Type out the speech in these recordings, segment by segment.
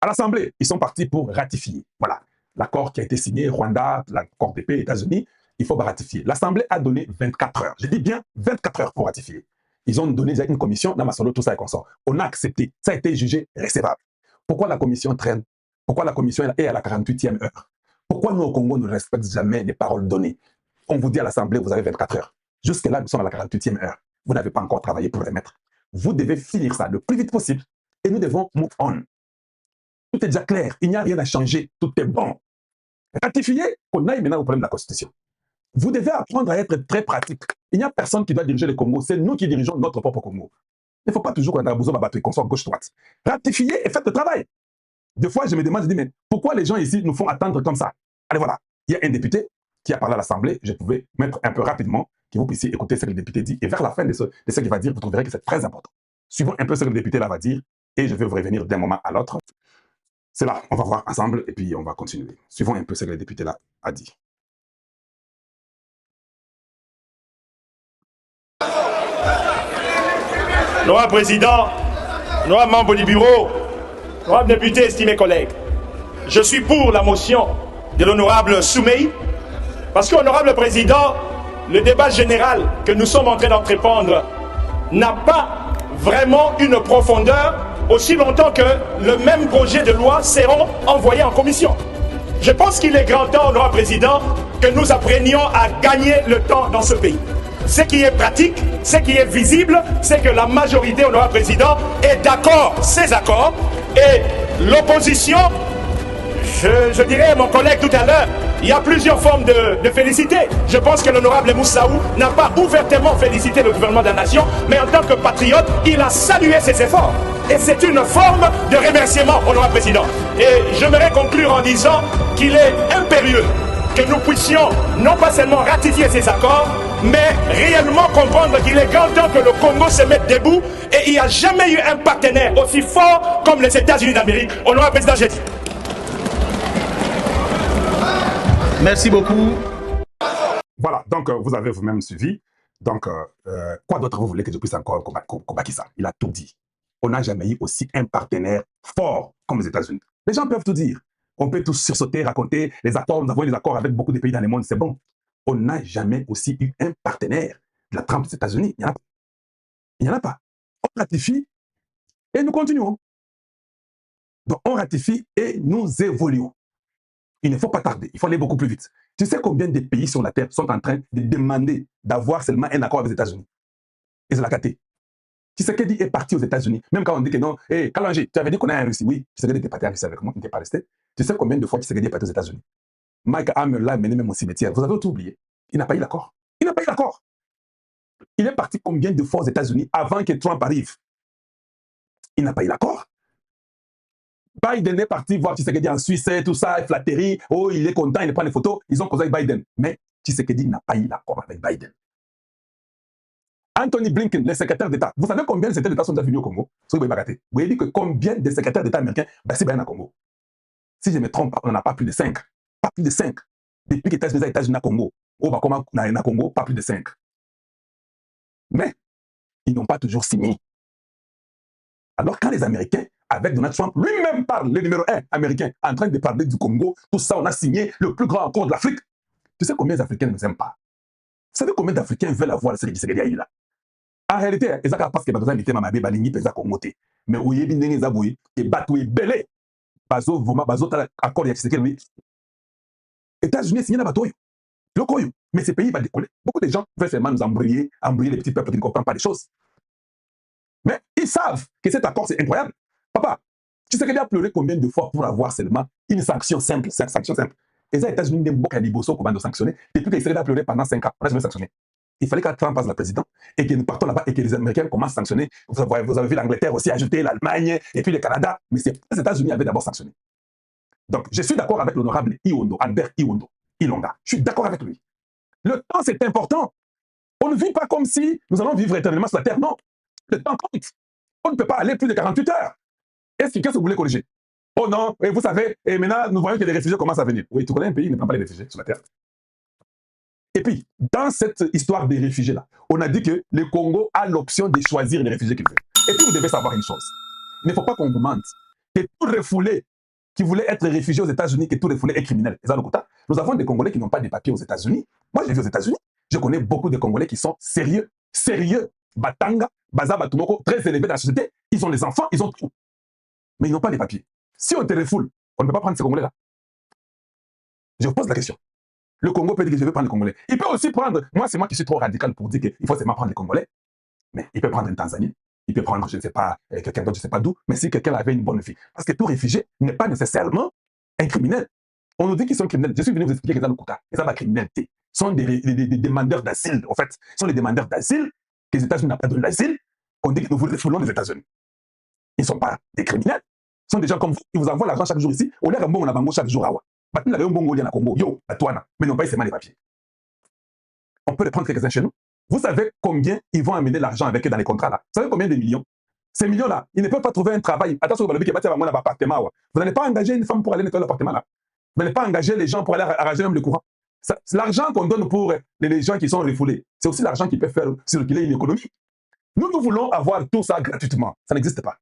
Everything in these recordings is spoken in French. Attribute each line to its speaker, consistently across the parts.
Speaker 1: À l'Assemblée, ils sont partis pour ratifier. Voilà, l'accord qui a été signé, Rwanda, l'accord de paix, États-Unis, il faut ratifier. L'Assemblée a donné 24 heures. Je dis bien 24 heures pour ratifier. Ils ont donné une commission, Namasolo, tout ça et consort. On a accepté. Ça a été jugé recevable. Pourquoi la commission traîne? Pourquoi la commission est à la 48e heure? Pourquoi nous, au Congo, ne respectons jamais les paroles données? On vous dit à l'Assemblée, vous avez 24 heures. Jusque-là, nous sommes à la 48e heure. Vous n'avez pas encore travaillé pour les mettre. Vous devez finir ça le plus vite possible et nous devons move on. Tout est déjà clair. Il n'y a rien à changer. Tout est bon. Ratifier qu'on aille maintenant au problème de la Constitution. Vous devez apprendre à être très pratique. Il n'y a personne qui doit diriger le Congo. C'est nous qui dirigeons notre propre Congo. Il ne faut pas toujours qu'on a besoin de battre et qu'on soit gauche-droite. Ratifiez et faites le travail. Des fois, je me demande, je dis, mais pourquoi les gens ici nous font attendre comme ça? Allez, voilà. Il y a un député qui a parlé à l'Assemblée. Je pouvais mettre un peu rapidement, que vous puissiez écouter ce que le député dit. Et vers la fin de ce qu'il va dire, vous trouverez que c'est très important. Suivons un peu ce que le député là va dire. Et je vais vous revenir d'un moment à l'autre. C'est là, on va voir ensemble et puis on va continuer. Suivons un peu ce que le député là a dit.
Speaker 2: Honorable Président, honorable membre du bureau, honorable député, estimés collègues, je suis pour la motion de l'honorable Soumey parce que, honorable Président, le débat général que nous sommes en train d'entreprendre n'a pas vraiment une profondeur aussi longtemps que le même projet de loi seront envoyés en commission. Je pense qu'il est grand temps, honorable Président, que nous apprenions à gagner le temps dans ce pays. Ce qui est pratique, ce qui est visible, c'est que la majorité, honorable Président, est d'accord, ces accords, et l'opposition, je dirais à mon collègue tout à l'heure, il y a plusieurs formes de féliciter. Je pense que l'honorable Moussaou n'a pas ouvertement félicité le gouvernement de la nation, mais en tant que patriote, il a salué ses efforts. Et c'est une forme de remerciement, honorable Président. Et j'aimerais conclure en disant qu'il est impérieux que nous puissions non pas seulement ratifier ces accords, mais réellement comprendre qu'il est grand temps que le Congo se mette debout et il n'y a jamais eu un partenaire aussi fort comme les États-Unis d'Amérique. Honorable Président, j'ai dit.
Speaker 3: Merci beaucoup.
Speaker 1: Voilà, donc vous avez vous-même suivi. Donc, quoi d'autre vous voulez que je puisse encore combattre ça? Il a tout dit. On n'a jamais eu aussi un partenaire fort comme les États-Unis. Les gens peuvent tout dire. On peut tous sursauter, raconter les accords. Nous avons eu des accords avec beaucoup de pays dans le monde, c'est bon. On n'a jamais aussi eu un partenaire de la trempe des États-Unis. Il n'y en a pas. On ratifie et nous continuons. Donc, on ratifie et nous évoluons. Il ne faut pas tarder. Il faut aller beaucoup plus vite. Tu sais combien de pays sur la Terre sont en train de demander d'avoir seulement un accord avec les États-Unis? Et c'est la KT. Tshisekedi est parti aux États-Unis. Même quand on dit que non, hé, Kalangé, tu avais dit qu'on est en Russie. Oui, Tshisekedi était parti en Russie avec moi, il n'était pas resté. Tu sais combien de fois Tshisekedi est parti aux États-Unis? Mike Hammer l'a mené même au cimetière. Vous avez tout oublié. Il n'a pas eu l'accord. Il n'a pas eu l'accord. Il est parti combien de fois aux États-Unis avant que Trump arrive? Il n'a pas eu l'accord. Biden est parti voir Tshisekedi en Suisse, tout ça, il flatterie. Oh, il est content, il prend les photos. Ils ont causé avec Biden. Mais Tshisekedi n'a pas eu l'accord avec Biden. Anthony Blinken, le secrétaire d'État. Vous savez combien de secrétaires d'État sont déjà venus au Congo? Vous voyez dit que combien de secrétaires d'État américains c'est bien au Congo? Si je ne me trompe pas, on n'en a pas plus de 5. Pas plus de 5. Depuis que les États-Unis au Congo, au Congo, pas plus de 5. Mais ils n'ont pas toujours signé. Alors quand les Américains, avec Donald Trump, lui-même parle, le numéro 1 américain, en train de parler du Congo, tout ça, on a signé le plus grand accord de l'Afrique. Tu sais combien d'Africains ne nous aiment pas? Vous savez combien d'Africains veulent avoir ce Tshisekedi a eu là? En réalité, ils ont parce que les invités Mamabé Balingi pesa Kongote. Mais au yébi n'engé zaboui et bateau belé. Bazo voma bazo tala accord ya Tshisekedi. États-Unis signé la bateau. Le koyo. Mais ce pays va décoller. Beaucoup de gens veulent seulement nous embrouiller les petits peuples qui ne comprennent pas les choses. Mais ils savent que cet accord c'est incroyable. Papa, Tshisekedi a pleuré combien de fois pour avoir seulement une sanction simple, Et les États-Unis n'ont pas de bosso comment nous sanctionner. Depuis que Tshisekedi a pleuré pendant 5 ans, on n'a jamais sanctionné. Il fallait que Trump passe la présidente et que nous partons là-bas et que les Américains commencent à sanctionner. Vous avez vu l'Angleterre aussi ajouter, l'Allemagne et puis le Canada. Mais les États-Unis avaient d'abord sanctionné. Donc, je suis d'accord avec l'honorable Iwondo, Albert Iwondo, Ilonga. Je suis d'accord avec lui. Le temps, c'est important. On ne vit pas comme si nous allons vivre éternellement sur la Terre. Non. Le temps compte. On ne peut pas aller plus de 48 heures. Est-ce que vous voulez corriger? Oh non, et vous savez, et maintenant, nous voyons que les réfugiés commencent à venir. Oui, tu connais un pays qui ne prend pas les réfugiés sur la Terre. Et puis, dans cette histoire des réfugiés-là, on a dit que le Congo a l'option de choisir les réfugiés qu'il veut. Et puis, vous devez savoir une chose. Il ne faut pas qu'on vous mente que tout refoulé qui voulaient être réfugiés aux États-Unis, que tout refoulé est criminel. Nous avons des Congolais qui n'ont pas de papiers aux États-Unis. Moi, j'ai vu aux États-Unis, je connais beaucoup de Congolais qui sont sérieux, Batanga, Baza, Batumoko, très élevés dans la société. Ils ont les enfants, ils ont tout. Mais ils n'ont pas les papiers. Si on te refoule, on ne peut pas prendre ces Congolais-là. Je vous pose la question. Le Congo peut dire que je veux prendre les Congolais. Il peut aussi prendre, moi c'est moi qui suis trop radical pour dire qu'il faut seulement prendre les Congolais, mais il peut prendre un Tanzanien, il peut prendre, je ne sais pas, quelqu'un d'autre, je ne sais pas d'où, mais si quelqu'un avait une bonne fille. Parce que tout réfugié n'est pas nécessairement un criminel. On nous dit qu'ils sont criminels. Je suis venu vous expliquer que dans le Kouta, et ça va criminalité. Ce sont des demandeurs d'asile, en fait. Ce sont des demandeurs d'asile, que les États-Unis n'ont pas donné l'asile, on dit que nous voulons les États-Unis. Ils ne sont pas des criminels. Ce sont des gens comme vous, ils vous envoient l'argent chaque jour ici, au lieu d'un bon, on a bango chaque jour. Maintenant, il y a un bon Congolais à Congo, yo, à Touana, mais non pas seulement les papiers. On peut les prendre quelques-uns chez nous. Vous savez combien ils vont amener l'argent avec eux dans les contrats là? Vous savez combien de millions? Ces millions-là, ils ne peuvent pas trouver un travail. Attention, vous n'allez pas engager une femme pour aller nettoyer l'appartement là. Vous n'allez pas engager les gens pour aller arranger même le courant. L'argent qu'on donne pour les gens qui sont refoulés, c'est aussi l'argent qui peut faire circuler une économie. Nous voulons avoir tout ça gratuitement. Ça n'existe pas.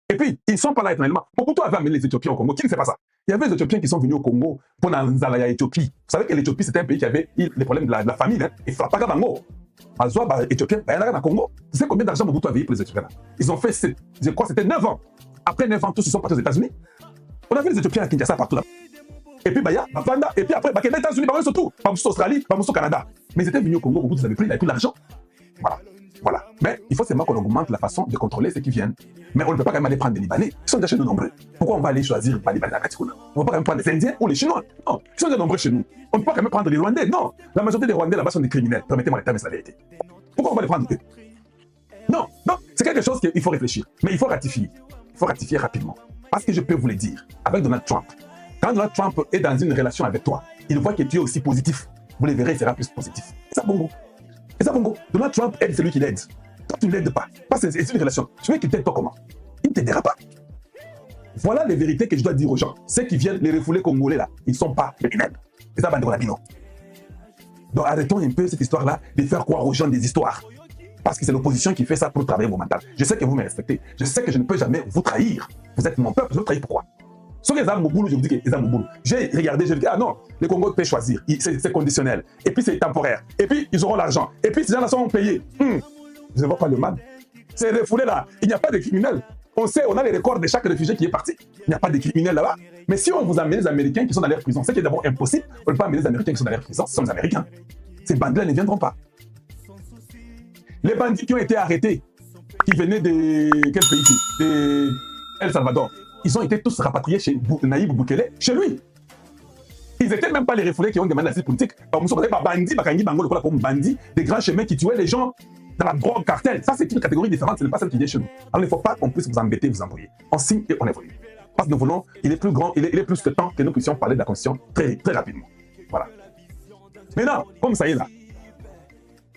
Speaker 1: Et puis, ils ne sont pas là éternellement. Mobutu avait amené les Éthiopiens au Congo. Qui ne fait pas ça? Il y avait des Éthiopiens qui sont venus au Congo pour Nzalaya Éthiopie. Vous savez que l'Éthiopie, c'était un pays qui avait les problèmes de la famine. Hein? Et Frapaka Bango. Azoua, Éthiopien, il y en a au Congo. Vous savez combien d'argent Mobutu avait pour les Éthiopiens là? Ils ont fait, je crois, c'était 9 ans. Après 9 ans, tous ils sont partis aux États-Unis. On a vu les Éthiopiens à Kinshasa partout là. Et puis, Baya, Bafanda, et puis après, les États-Unis, surtout, pas Australie, pas Canada. Mais ils étaient venus au Congo, Mobutu avait pris, il avait plus d'argent. Voilà. Mais il faut seulement qu'on augmente la façon de contrôler ceux qui viennent. Mais on ne peut pas quand même aller prendre des Libanais. Ils sont déjà chez nous nombreux. Pourquoi on va aller choisir les Libanais à Katikouna? On ne peut pas quand même prendre les Indiens ou les Chinois. Non, ils sont déjà nombreux chez nous. On ne peut pas quand même prendre les Rwandais. Non, la majorité des Rwandais là-bas sont des criminels. Permettez-moi de terminer la vérité. Pourquoi on va les prendre eux? Non, c'est quelque chose qu'il faut réfléchir. Mais il faut ratifier. Il faut ratifier rapidement. Parce que je peux vous le dire, avec Donald Trump, quand Donald Trump est dans une relation avec toi, il voit que tu es aussi positif. Vous le verrez, il sera plus positif. Et ça, bongo. Donald Trump aide celui qui l'aide. Toi, tu ne l'aides pas. Parce que c'est une relation. Tu veux qu'il t'aide toi comment? Il ne t'aidera pas. Voilà les vérités que je dois dire aux gens. Ceux qui viennent, les refoulés congolais là, ils ne sont pas criminels. Et ça va de la bino. Donc arrêtons un peu cette histoire-là de faire croire aux gens des histoires. Parce que c'est l'opposition qui fait ça pour travailler vos mental. Je sais que vous me respectez. Je sais que je ne peux jamais vous trahir. Vous êtes mon peuple, je vous trahis pourquoi? Sur les armes Moboulou, je vous dis que les armes Moboulou. J'ai regardé, je dis ah non, le Congo peut choisir. C'est conditionnel. Et puis c'est temporaire. Et puis ils auront l'argent. Et puis ces gens-là sont payés. Je ne vois pas le mal. C'est refoulé là. Il n'y a pas de criminels. On sait, on a les records de chaque réfugié qui est parti. Il n'y a pas de criminels là-bas. Mais si on vous amène les Américains qui sont dans leur prison, c'est qui est d'abord impossible. On ne peut pas amener les Américains qui sont dans leur prison, ce sont les Américains. Ces bandits-là ne viendront pas. Les bandits qui ont été arrêtés, qui venaient de quel pays? De El Salvador. Ils ont été tous rapatriés chez Naïb Boukele, chez lui. Ils n'étaient même pas les refoulés qui ont demandé l'asile politique. Bandits, des grands chemins qui tuaient les gens dans la drogue cartel. Ça, c'est une catégorie différente, ce n'est pas celle qui vient chez nous. Alors, il ne faut pas qu'on puisse vous embêter, vous embrouiller. On signe et on évolue. Parce que nous voulons, il est plus grand, il est plus que temps que nous puissions parler de la Constitution très, très rapidement. Voilà. Maintenant, comme ça y est là,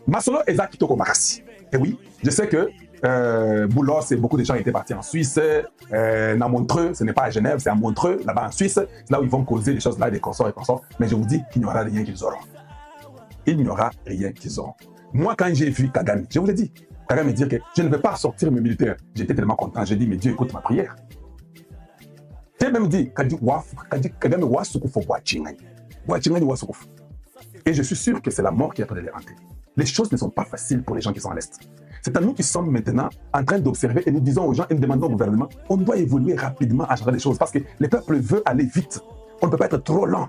Speaker 1: Masolo Eza Kitoko Makasi. Et oui, je sais que Boulos et beaucoup de gens étaient partis en Suisse, à Montreux, ce n'est pas à Genève, c'est à Montreux, là-bas en Suisse, c'est là où ils vont causer des choses là, des consorts et consorts, mais je vous dis qu'il n'y aura rien qu'ils auront. Il n'y aura rien qu'ils auront. Moi, quand j'ai vu Kagame, je vous l'ai dit, Kagame me dit que je ne vais pas sortir mes militaires. J'étais tellement content, j'ai dit, mais Dieu écoute ma prière. J'ai même dit, Kagame Wasukufu Boachingani. Et je suis sûr que c'est la mort qui est en train de les hanter. Les choses ne sont pas faciles pour les gens qui sont à l'Est. C'est à nous qui sommes maintenant en train d'observer et nous disons aux gens et nous demandons au gouvernement, on doit évoluer rapidement à changer les choses parce que le peuple veut aller vite. On ne peut pas être trop lent.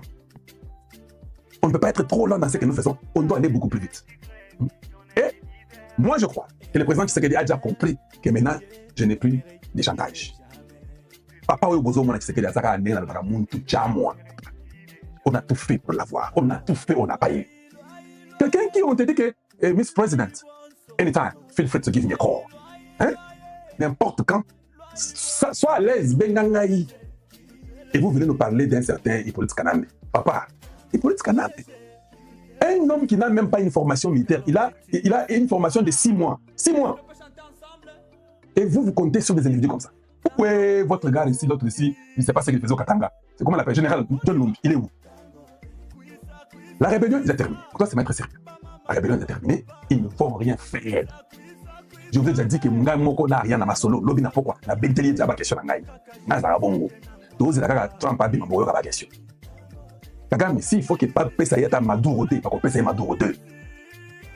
Speaker 1: On ne peut pas être trop lent dans ce que nous faisons. On doit aller beaucoup plus vite. Et moi, je crois que le président Tshisekedi a déjà compris que maintenant, je n'ai plus de chantage. Papa Oyobozo, mon Tshisekedi, on a tout fait pour l'avoir. On a tout fait, on n'a pas eu. Quelqu'un qui ont dit que Miss President, anytime, feel free to give me a call. Hein? N'importe quand, sois à l'aise, bengangaï. Et vous venez nous parler d'un certain Hippolyte Kanambe. Papa, Hippolyte Kanambe, un homme qui n'a même pas une formation militaire, il a une formation de 6 mois. 6 mois. Et vous comptez sur des individus comme ça. Pourquoi votre gars ici, l'autre ici, je ne sais pas ce qu'il faisait au Katanga. C'est comment on l'appelle? Général John Lumbi, il est où? La rébellion, il a terminé. Pour toi, c'est maître sérieux. La rébellion est terminée, ils ne vont rien faire. Je vous ai déjà dit que Munga Moko n'a rien à ma solo. Lobi n'a pourquoi. La benteli est déjà question à Ngaï. Nazara Bongo. dose la Trump a dit ma la question. Kagame, s'il faut que pas pesa yata Maduro 2, pas qu'on pesa Maduro 2.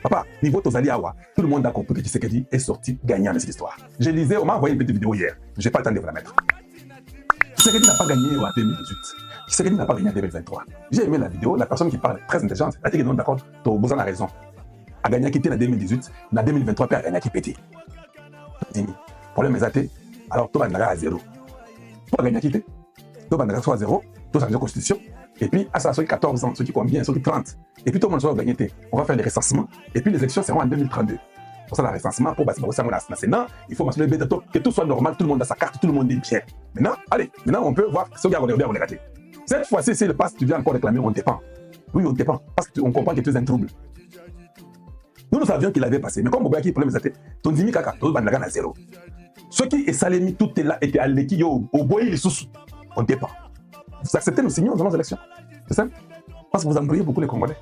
Speaker 1: Papa, niveau Tozali Awa, tout le monde a compris que Tshisekedi est sorti gagnant de cette histoire. Je lisais, on m'a envoyé une petite vidéo hier, je n'ai pas le temps de vous la mettre. Tshisekedi n'a pas gagné en 2018. Tshisekedi n'a pas gagné en 2023. J'ai aimé la vidéo, la personne qui parle très intelligente, elle a dit que non, d'accord, tu as besoin de raison. A gagné qui était en 2018, en 2023, puis a gagné qui pété. Le problème est athée, alors tout va à zéro. Pour gagner qui était, tout va à zéro, tout ça la constitution. Et puis, à ça, ceux qui 14 ans, ceux qui combien, ceux qui 30. Et puis, tout le monde va gagner. On va faire des recensements. Et puis, les élections seront en 2032. Pour ça, le recensement, pour passer au Sénat, il faut m'assurer que tout soit normal, tout le monde a sa carte, tout le monde est bien. Maintenant, allez, maintenant, on peut voir ce gars, on est raté. Cette fois-ci, si le passe, tu viens encore réclamer, on dépend. Oui, on dépend. Parce qu'on comprend que tu es un trouble. Nous savions qu'il avait passé. Mais comme Boba qui problème, c'était ton dimi kaka, tout le monde à zéro. Ceux qui est salémi, tout est là, et à l'équipe, au boy, les sous, on dépend. Vous acceptez nos signaux dans nos élections. C'est ça? Parce que vous embrouillez beaucoup les Congolais.